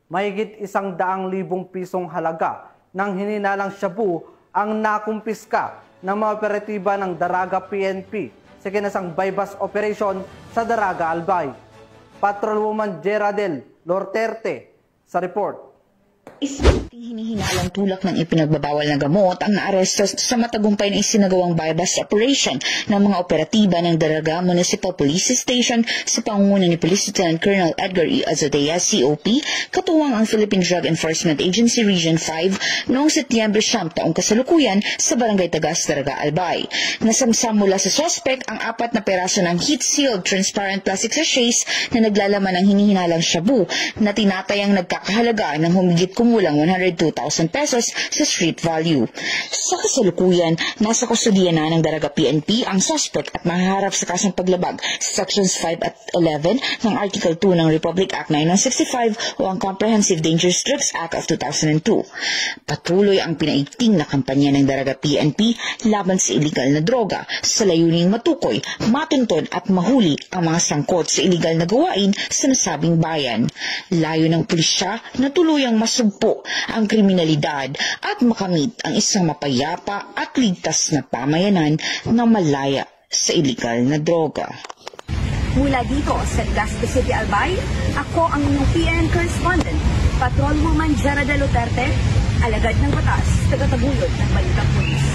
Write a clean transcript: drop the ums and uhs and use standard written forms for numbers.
mahigit 100,000 pisong halaga ng hininalang shabu ang nakumpiska ng mga operatiba ng Daraga PNP sa kinasang bypass operation sa Daraga Albay. Patrolwoman Geraldel Lorterte sa report. Isang hinihinalang tulak ng ipinagbabawal na gamot ang naaresto sa matagumpay na isinagawang bypass operation ng mga operatiba ng Daraga Municipal Police Station sa pangunguna ni Police Lieutenant Colonel Edgar E. Azadea, COP, katuwang ang Philippine Drug Enforcement Agency Region 5 noong Setyembre 9 taong kasalukuyan sa Barangay Tagas, Daraga Albay. Nasamsam mula sa suspect ang 4 na peraso ng heat-sealed transparent plastic sachets na naglalaman ng hinihinalang shabu na tinatayang nagkakahalaga ng humigit kumulang 102,000 pesos sa street value. Sa kasalukuyan, nasa kustodiya na ng Daraga PNP ang suspect at mahaharap sa kasong paglabag sa Sections 5 at 11 ng Article 2 ng Republic Act 9165 o ang Comprehensive Dangerous Drugs Act of 2002. Patuloy ang pinaigting na kampanya ng Daraga PNP laban sa illegal na droga sa layuning matukoy, matuntun at mahuli ang mga sangkot sa illegal na gawain sa nasabing bayan. Layo ng pulisya na tuluyang masugpo ang kriminalidad at makamit ang isang mapayapa at ligtas na pamayanan na malaya sa iligal na droga. Mula dito sa Legazpi City, Albay, ako ang inyong PNN correspondent, Patrolwoman Geraldel Lorterte, alagad ng batas, tagataguyod ng Balitang Pulis.